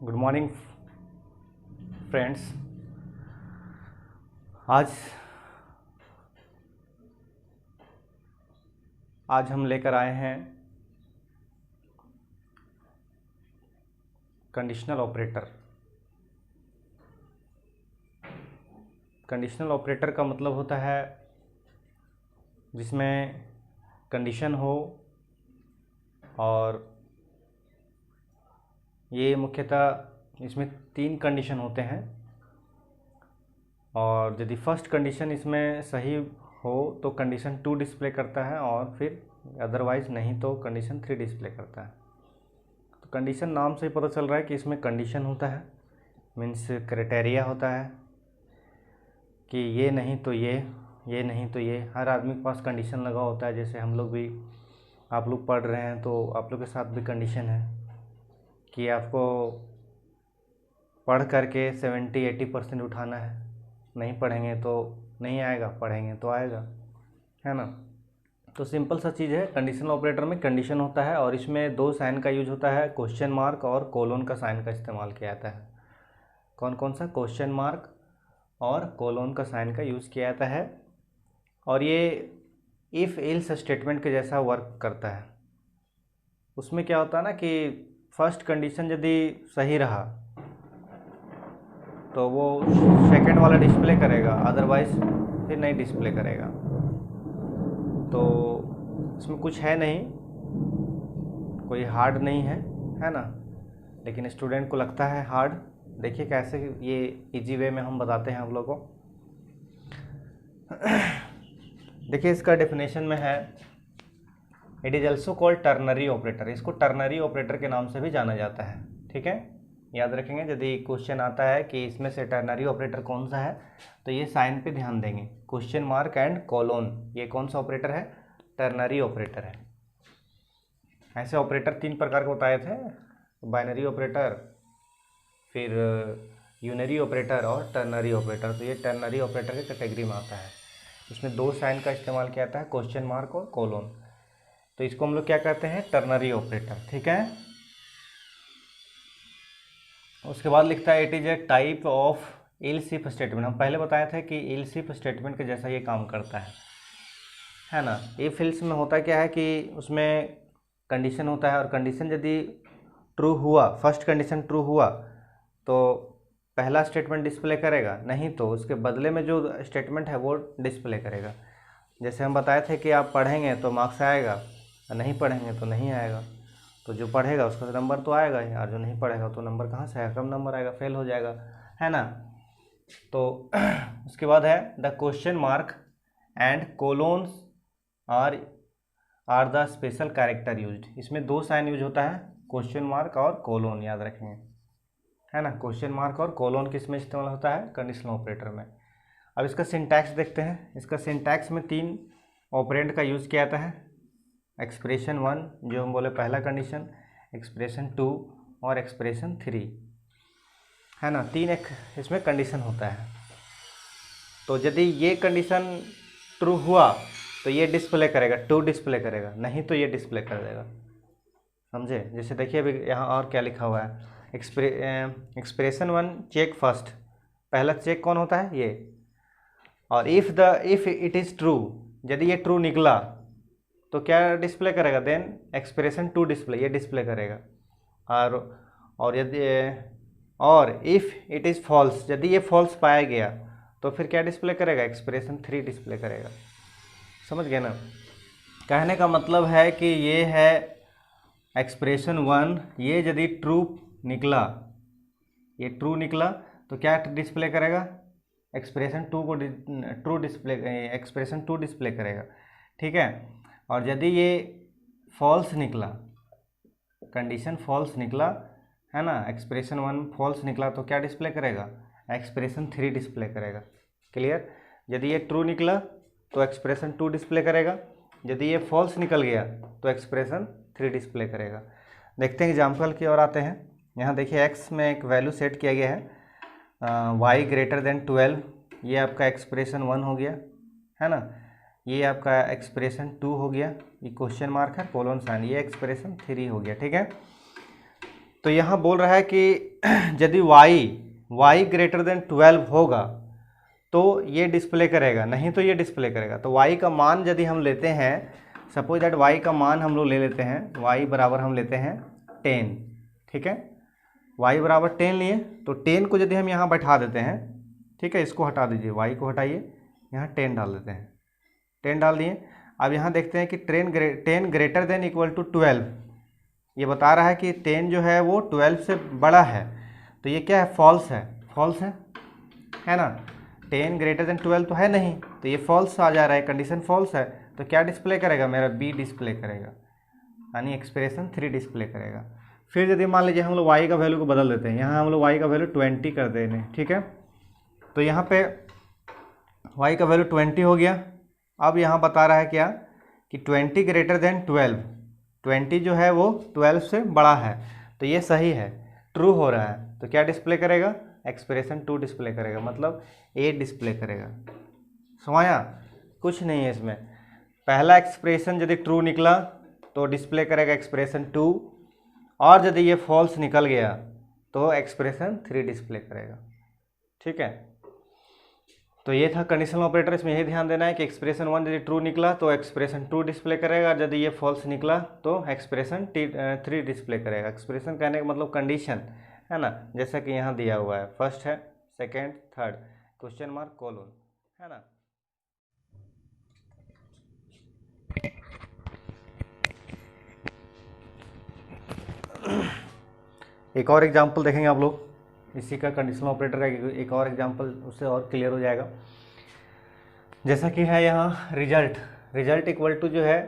Good morning friends. आज हम लेकर आए हैं कंडीशनल ऑपरेटर। कंडीशनल ऑपरेटर का मतलब होता है जिसमें कंडीशन हो, और ये मुख्यतः इसमें 3 कंडीशन होते हैं, और यदि फर्स्ट कंडीशन इसमें सही हो तो कंडीशन 2 डिस्प्ले करता है, और फिर अदरवाइज़ नहीं तो कंडीशन 3 डिस्प्ले करता है। तो कंडीशन नाम से ही पता चल रहा है कि इसमें कंडीशन होता है, मीन्स क्राइटेरिया होता है कि ये नहीं तो ये नहीं तो ये। हर आदमी के पास कंडीशन लगा होता है, जैसे हम लोग भी, आप लोग पढ़ रहे हैं तो आप लोग के साथ भी कंडीशन है कि आपको पढ़ करके 70-80% उठाना है। नहीं पढ़ेंगे तो नहीं आएगा, पढ़ेंगे तो आएगा, है ना। तो सिंपल सा चीज़ है। कंडीशनल ऑपरेटर में कंडीशन होता है और इसमें 2 साइन का यूज होता है, क्वेश्चन मार्क और कोलोन का साइन का इस्तेमाल किया जाता है। कौन कौन सा? क्वेश्चन मार्क और कोलोन का साइन का यूज़ किया जाता है, और ये इफ़ एल्स स्टेटमेंट के जैसा वर्क करता है। उसमें क्या होता है ना कि फर्स्ट कंडीशन यदि सही रहा तो वो सेकंड वाला डिस्प्ले करेगा, अदरवाइज फिर नहीं डिस्प्ले करेगा। तो इसमें कुछ है नहीं, कोई हार्ड नहीं है, है ना। लेकिन स्टूडेंट को लगता है हार्ड। देखिए कैसे ये इजी वे में हम बताते हैं आप लोगों को। देखिए इसका डेफिनेशन में है, it is also called ternary operator. इसको टर्नरी ऑपरेटर के नाम से भी जाना जाता है, ठीक है। याद रखेंगे, यदि क्वेश्चन आता है कि इसमें से टर्नरी ऑपरेटर कौन सा है, तो ये साइन पे ध्यान देंगे, क्वेश्चन मार्क एंड कोलोन। ये कौन सा ऑपरेटर है? टर्नरी ऑपरेटर है। ऐसे ऑपरेटर 3 प्रकार के बताए थे, बाइनरी ऑपरेटर, फिर यूनरी ऑपरेटर और टर्नरी ऑपरेटर। तो ये टर्नरी ऑपरेटर की कैटेगरी में आता है। इसमें 2 साइन का इस्तेमाल किया जाता है, क्वेश्चन मार्क और कोलोन। तो इसको हम लोग क्या कहते हैं? टर्नरी ऑपरेटर, ठीक है। उसके बाद लिखता है, it is a type of else if statement. हम पहले बताए थे कि एल्स इफ स्टेटमेंट के जैसा ये काम करता है ना। इफ एल्स में होता क्या है कि उसमें कंडीशन होता है, और कंडीशन यदि ट्रू हुआ, फर्स्ट कंडीशन ट्रू हुआ तो पहला स्टेटमेंट डिस्प्ले करेगा, नहीं तो उसके बदले में जो स्टेटमेंट है वो डिस्प्ले करेगा। जैसे हम बताए थे कि आप पढ़ेंगे तो मार्क्स आएगा, और नहीं पढ़ेंगे तो नहीं आएगा। तो जो पढ़ेगा उसका नंबर तो आएगा ही, और जो नहीं पढ़ेगा तो नंबर कहाँ से आएगा? कम नंबर आएगा, फेल हो जाएगा, है ना। तो उसके बाद है the question mark and colons are the special character used. इसमें 2 साइन यूज होता है, क्वेश्चन मार्क और कोलोन, याद रखेंगे, है ना। क्वेश्चन मार्क और कोलोन किस में इस्तेमाल होता है? कंडीशनल ऑपरेटर में। अब इसका सिंटैक्स देखते हैं। इसका सिंटैक्स में 3 ऑपरेंड का यूज़ किया जाता है। एक्सप्रेशन 1 जो हम बोले पहला कंडीशन, एक्सप्रेशन 2 और एक्सप्रेशन 3, है ना। 3 एक इसमें कंडीशन होता है। तो यदि ये कंडीशन ट्रू हुआ तो ये डिस्प्ले करेगा, 2 डिस्प्ले करेगा, नहीं तो ये डिस्प्ले कर देगा, समझे। जैसे देखिए अभी यहाँ और क्या लिखा हुआ है, एक्सप्रेशन 1 चेक फर्स्ट, पहला चेक कौन होता है? ये। और इफ़ इट इज़ ट्रू, यदि ये ट्रू निकला तो क्या डिस्प्ले करेगा? देन एक्सप्रेशन 2 डिस्प्ले, ये डिस्प्ले करेगा। और यदि इफ़ इट इज़ फॉल्स, यदि ये फॉल्स पाया गया तो फिर क्या डिस्प्ले करेगा? एक्सप्रेशन 3 डिस्प्ले करेगा। समझ गए ना। कहने का मतलब है कि ये है एक्सप्रेशन 1, ये यदि ट्रू निकला, ये ट्रू निकला तो क्या डिस्प्ले करेगा? एक्सप्रेशन 2 को ट्रू डिस्प्ले, एक्सप्रेशन 2 डिस्प्ले करेगा, ठीक है। और यदि ये फॉल्स निकला, कंडीशन फॉल्स निकला, है ना, एक्सप्रेशन 1 फॉल्स निकला तो क्या डिस्प्ले करेगा? एक्सप्रेशन 3 डिस्प्ले करेगा। क्लियर। यदि ये ट्रू निकला तो एक्सप्रेशन 2 डिस्प्ले करेगा, यदि ये फॉल्स निकल गया तो एक्सप्रेशन 3 डिस्प्ले करेगा। देखते हैं एग्जाम्पल की ओर आते हैं। यहाँ देखिए एक्स में एक वैल्यू सेट किया गया है, y ग्रेटर देन 12, ये आपका एक्सप्रेशन 1 हो गया, है ना। ये आपका एक्सप्रेशन 2 हो गया, ये क्वेश्चन मार्क है, कोलोन साइन, ये एक्सप्रेशन 3 हो गया, ठीक है। तो यहाँ बोल रहा है कि यदि y ग्रेटर देन 12 होगा तो ये डिस्प्ले करेगा, नहीं तो ये डिस्प्ले करेगा। तो y का मान यदि हम लेते हैं, सपोज दैट y का मान हम लोग ले लेते हैं, y बराबर हम लेते हैं 10, ठीक है। y बराबर 10 लिए, तो 10 को यदि हम यहाँ बैठा देते हैं, ठीक है, इसको हटा दीजिए, y को हटाइए, यहाँ 10 डाल देते हैं, 10 डाल दिए। अब यहाँ देखते हैं कि 10 ग्रेटर देन इक्वल टू 12, ये बता रहा है कि 10 जो है वो 12 से बड़ा है, तो ये क्या है, फॉल्स है, फॉल्स है ना। 10 ग्रेटर देन 12 तो है नहीं, तो ये फॉल्स आ जा रहा है, कंडीशन फॉल्स है। तो क्या डिस्प्ले करेगा, मेरा बी डिस्प्ले करेगा, यानी एक्सप्रेशन 3 डिस्प्ले करेगा। फिर यदि मान लीजिए हम लोग y का वैल्यू को बदल देते हैं, यहाँ हम लोग y का वैल्यू 20 कर देंगे, ठीक है। तो यहाँ पे y का वैल्यू 20 हो गया। अब यहाँ बता रहा है क्या कि 20 ग्रेटर देन 12, 20 जो है वो 12 से बड़ा है, तो ये सही है, ट्रू हो रहा है। तो क्या डिस्प्ले करेगा, एक्सप्रेशन 2 डिस्प्ले करेगा, मतलब ए डिस्प्ले करेगा। समझा, कुछ नहीं है इसमें। पहला एक्सप्रेशन यदि ट्रू निकला तो डिस्प्ले करेगा एक्सप्रेशन 2, और यदि ये फॉल्स निकल गया तो एक्सप्रेशन 3 डिस्प्ले करेगा, ठीक है। तो ये था कंडीशनल ऑपरेटर। इसमें यही ध्यान देना है कि एक्सप्रेशन 1 यदि ट्रू निकला तो एक्सप्रेशन 2 डिस्प्ले करेगा, यदि ये फॉल्स निकला तो एक्सप्रेशन 3 डिस्प्ले करेगा। एक्सप्रेशन कहने का मतलब कंडीशन है ना, जैसा कि यहाँ दिया हुआ है, फर्स्ट है, second, third, question mark, colon, है ना। एक और एग्जांपल देखेंगे आप लोग, इसी का कंडीशनल ऑपरेटर का एक और एग्जांपल, उससे और क्लियर हो जाएगा। जैसा कि है यहाँ रिजल्ट इक्वल टू जो है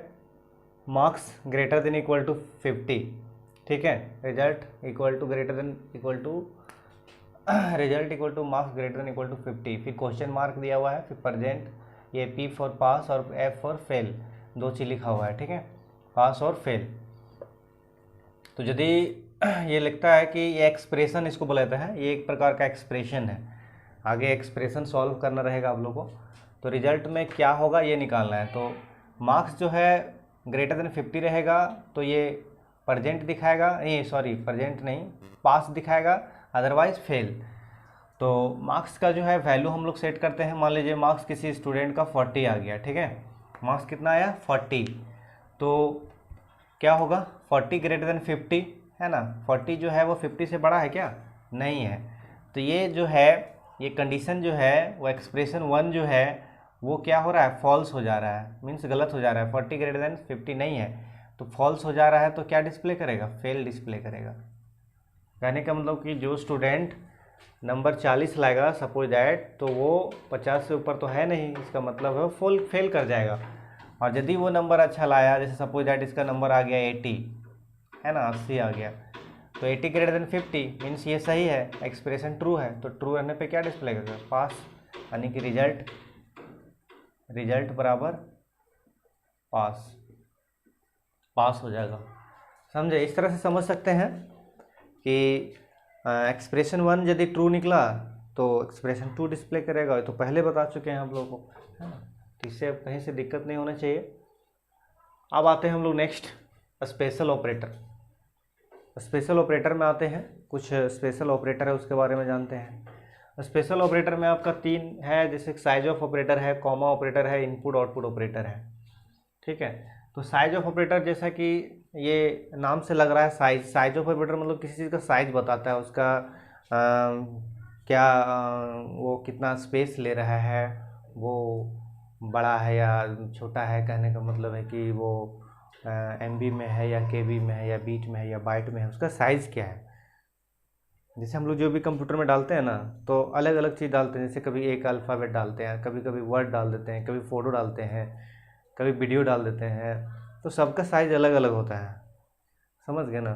marks greater than equal to 50, ठीक है। Result equal to marks greater than equal to 50, फिर क्वेश्चन मार्क दिया हुआ है, फिर प्रेजेंट, ये P फॉर पास और F फॉर फेल, 2 चीज लिखा हुआ है, ठीक है, पास और फेल। तो यदि ये लिखता है कि ये एक्सप्रेशन इसको बोला जाता है, ये एक प्रकार का एक्सप्रेशन है, आगे एक्सप्रेशन सॉल्व करना रहेगा आप लोगों को। तो रिजल्ट में क्या होगा ये निकालना है। तो मार्क्स जो है ग्रेटर देन 50 रहेगा तो ये प्रेजेंट दिखाएगा, नहीं सॉरी प्रेजेंट नहीं, पास दिखाएगा, अदरवाइज फेल। तो मार्क्स का जो है वैल्यू हम लोग सेट करते हैं। मान लीजिए मार्क्स किसी स्टूडेंट का 40 आ गया, ठीक है, मार्क्स कितना आया 40, तो क्या होगा 40 ग्रेटर देन 50, है ना। 40 जो है वो 50 से बड़ा है क्या, नहीं है। तो ये जो है, ये कंडीशन जो है वो एक्सप्रेशन 1 जो है वो क्या हो रहा है, फॉल्स हो जा रहा है, मीन्स गलत हो जा रहा है। 40 ग्रेटर देन 50 नहीं है तो फॉल्स हो जा रहा है, तो क्या डिस्प्ले करेगा, फेल डिस्प्ले करेगा। कहने का मतलब कि जो स्टूडेंट नंबर 40 लाएगा सपोज दैट, तो वो 50 से ऊपर तो है नहीं, इसका मतलब है वो फेल कर जाएगा। और यदि वो नंबर अच्छा लाया, जैसे सपोज दैट इसका नंबर आ गया 80, है ना, 80 आ गया, तो 80 ग्रेटर देन 50 मीन्स ये सही है, एक्सप्रेशन ट्रू है। तो ट्रू रहने पे क्या डिस्प्ले करेगा, पास, यानी कि रिजल्ट बराबर पास हो जाएगा। समझे, इस तरह से समझ सकते हैं कि एक्सप्रेशन 1 यदि ट्रू निकला तो एक्सप्रेशन 2 डिस्प्ले करेगा, तो पहले बता चुके हैं हम लोग को, है ना। तो इससे अब कहीं से दिक्कत नहीं होना चाहिए। अब आते हैं हम लोग next special operator. Special operator में आते हैं, कुछ स्पेशल ऑपरेटर है उसके बारे में जानते हैं। स्पेशल ऑपरेटर में आपका 3 है, जैसे साइज ऑफ ऑपरेटर है, कॉमा ऑपरेटर है, इनपुट आउटपुट ऑपरेटर है, ठीक है। तो साइज ऑफ ऑपरेटर जैसा कि ये नाम से लग रहा है, साइज ऑफ ऑपरेटर मतलब किसी चीज़ का साइज बताता है, उसका वो कितना स्पेस ले रहा है, वो बड़ा है या छोटा है, कहने का मतलब है कि वो MB में है या KB में है या बीट में है या बाइट में है, उसका साइज़ क्या है। जैसे हम लोग जो भी कंप्यूटर में डालते हैं ना, तो अलग अलग चीज़ डालते हैं, जैसे कभी एक अल्फ़ाबेट डालते हैं, कभी कभी वर्ड डाल देते हैं, कभी फ़ोटो डालते हैं, कभी वीडियो डाल देते हैं, तो सबका साइज़ अलग अलग होता है, समझ गए ना।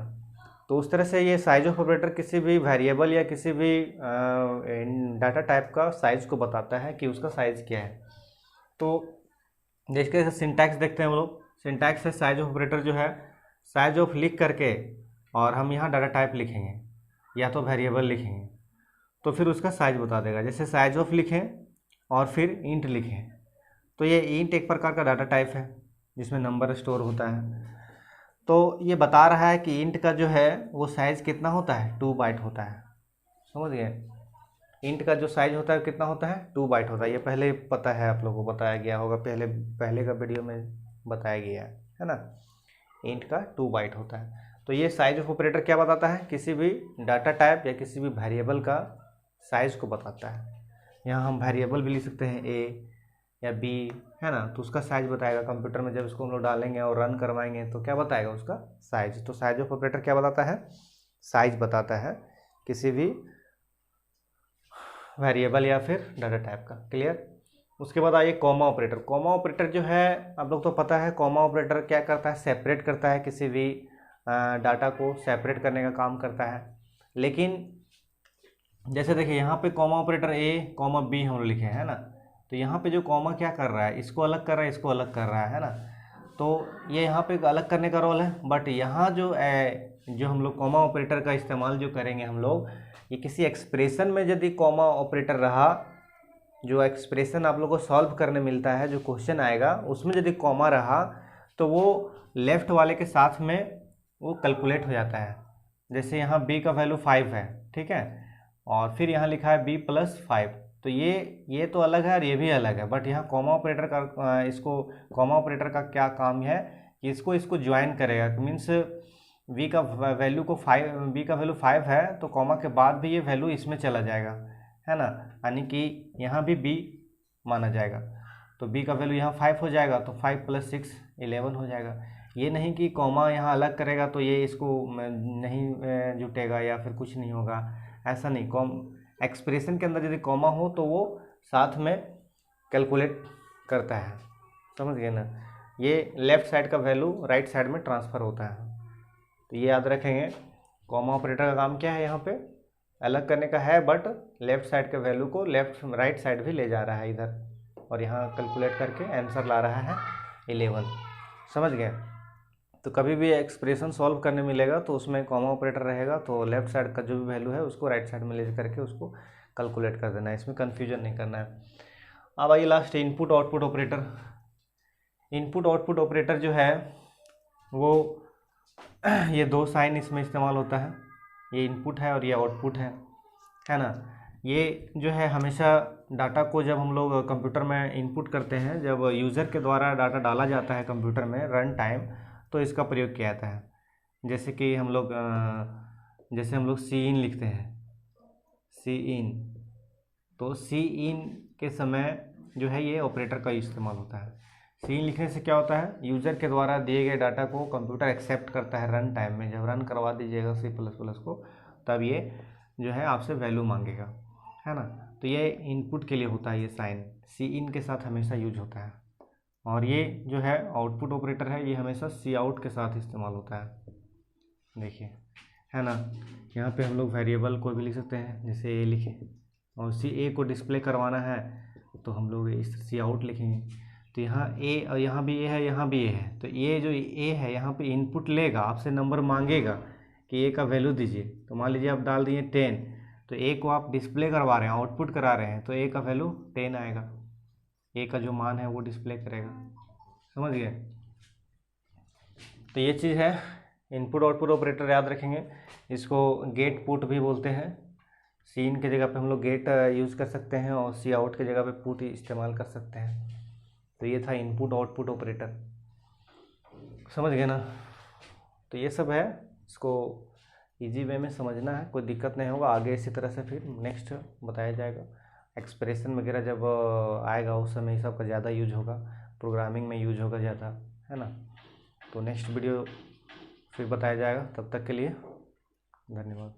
तो उस तरह से ये साइज ऑफ ऑपरेटर किसी भी वेरिएबल या किसी भी डाटा टाइप का साइज़ को बताता है कि उसका साइज़ क्या है। तो जैसे सिंटैक्स देखते हैं हम लोग, सिंटैक्स है साइज ऑफ ऑपरेटर जो है, साइज ऑफ लिख करके और हम यहाँ डाटा टाइप लिखेंगे या तो वेरिएबल लिखेंगे, तो फिर उसका साइज बता देगा। जैसे साइज ऑफ लिखें और फिर इंट लिखें, तो ये इंट एक प्रकार का डाटा टाइप है जिसमें नंबर स्टोर होता है। तो ये बता रहा है कि इंट का जो है वो साइज़ कितना होता है, 2 बाइट होता है। समझ गए, इंट का जो साइज होता है कितना होता है, 2 बाइट होता है। ये पहले पता है, आप लोगों को बताया गया होगा, पहले का वीडियो में बताया गया है ना। इंट का 2 बाइट होता है। तो ये साइज ऑफ ऑपरेटर क्या बताता है, किसी भी डाटा टाइप या किसी भी वेरिएबल का साइज को बताता है। यहाँ हम वेरिएबल भी लिख सकते हैं ए या बी, है ना, तो उसका साइज बताएगा। कंप्यूटर में जब इसको हम लोग डालेंगे और रन करवाएंगे तो क्या बताएगा, उसका साइज। तो साइज ऑफ ऑपरेटर क्या बताता है, साइज बताता है किसी भी वेरिएबल या फिर डाटा टाइप का। क्लियर। उसके बाद आइए कॉमा ऑपरेटर। कॉमा ऑपरेटर जो है आप लोग तो पता है, कॉमा ऑपरेटर क्या करता है, सेपरेट करता है, किसी भी डाटा को सेपरेट करने का काम करता है। लेकिन जैसे देखिए यहाँ पे कॉमा ऑपरेटर ए कॉमा बी हम लिखे हैं ना, तो यहाँ पे जो कॉमा क्या कर रहा है, इसको अलग कर रहा है, इसको अलग कर रहा है ना। तो ये यहाँ पे अलग करने का रोल है। बट यहाँ जो हम लोग कॉमा ऑपरेटर का इस्तेमाल जो करेंगे हम लोग, ये किसी एक्सप्रेशन में यदि कॉमा ऑपरेटर रहा, जो एक्सप्रेशन आप लोग को सॉल्व करने मिलता है, जो क्वेश्चन आएगा उसमें यदि कॉमा रहा तो वो लेफ्ट वाले के साथ में वो कैलकुलेट हो जाता है। जैसे यहाँ b का वैल्यू 5 है, ठीक है, और फिर यहाँ लिखा है b + 5, तो ये तो अलग है और ये भी अलग है। बट यहाँ कॉमा ऑपरेटर का इसको कॉमा ऑपरेटर का क्या काम है कि इसको ज्वाइन करेगा। मीन्स b का वैल्यू 5 है तो कॉमा के बाद भी ये वैल्यू इसमें चला जाएगा, है ना, यानी कि यहाँ भी b माना जाएगा। तो b का वैल्यू यहाँ 5 हो जाएगा, तो 5 + 6 11 हो जाएगा। ये नहीं कि कॉमा यहाँ अलग करेगा तो ये इसको नहीं जुटेगा या फिर कुछ नहीं होगा, ऐसा नहीं। एक्सप्रेशन के अंदर यदि कॉमा हो तो वो साथ में कैलकुलेट करता है। समझ गए ना। ये लेफ्ट साइड का वैल्यू राइट साइड में ट्रांसफ़र होता है। तो ये याद रखेंगे, कॉमा ऑपरेटर का काम क्या है, यहाँ पे अलग करने का है, बट लेफ्ट साइड के वैल्यू को राइट साइड भी ले जा रहा है इधर, और यहाँ कैलकुलेट करके आंसर ला रहा है 11। समझ गए। तो कभी भी एक्सप्रेशन सॉल्व करने मिलेगा तो उसमें कॉमा ऑपरेटर रहेगा, तो लेफ्ट साइड का जो भी वैल्यू है उसको राइट साइड में ले करके उसको कैलकुलेट कर देना है, इसमें कन्फ्यूजन नहीं करना है। अब आइए last input output operator. Input output operator जो है वो ये 2 साइन इसमें इस्तेमाल होता है, ये इनपुट है और ये आउटपुट है ना। ये जो है हमेशा डाटा को जब हम लोग कंप्यूटर में इनपुट करते हैं, जब यूज़र के द्वारा डाटा डाला जाता है कंप्यूटर में रन टाइम, तो इसका प्रयोग किया जाता है। जैसे कि हम लोग सी इन लिखते हैं, सी इन, तो सी इन के समय जो है ये ऑपरेटर का इस्तेमाल होता है। सी इन लिखने से क्या होता है, यूज़र के द्वारा दिए गए डाटा को कंप्यूटर एक्सेप्ट करता है रन टाइम में। जब रन करवा दीजिएगा C++ को, तब ये जो है आपसे वैल्यू मांगेगा, है ना। तो ये इनपुट के लिए होता है, ये साइन सी इन के साथ हमेशा यूज होता है। और ये जो है आउटपुट ऑपरेटर है, ये हमेशा सी आउट के साथ इस्तेमाल होता है। देखिए, है ना, यहाँ पे हम लोग वेरिएबल कोई भी लिख सकते हैं, जैसे ए लिखें, और सी ए को डिस्प्ले करवाना है तो हम लोग इस सी आउट लिखेंगे। तो यहाँ ए और यहाँ भी ए है, यहाँ भी ए है, तो ये जो ए है यहाँ पे इनपुट लेगा, आपसे नंबर मांगेगा कि ए का वैल्यू दीजिए। तो मान लीजिए आप डाल दिए 10, तो ए को आप डिस्प्ले करवा रहे हैं, आउटपुट करा रहे हैं, तो ए का वैल्यू 10 आएगा, ए का जो मान है वो डिस्प्ले करेगा। समझ गए। तो ये चीज़ है इनपुट आउटपुट ऑपरेटर, याद रखेंगे। इसको गेट पुट भी बोलते हैं। सी इन की जगह पे हम लोग गेट यूज़ कर सकते हैं और सी आउट की जगह पे पुट इस्तेमाल कर सकते हैं। तो ये था इनपुट आउटपुट ऑपरेटर। समझ गए ना। तो ये सब है, इसको इजी वे में समझना है, कोई दिक्कत नहीं होगा। आगे इसी तरह से फिर नेक्स्ट बताया जाएगा। एक्सप्रेशन वगैरह जब आएगा उस समय ये सब का ज़्यादा यूज होगा, प्रोग्रामिंग में यूज होगा ज़्यादा, है ना। तो नेक्स्ट वीडियो फिर बताया जाएगा। तब तक के लिए धन्यवाद।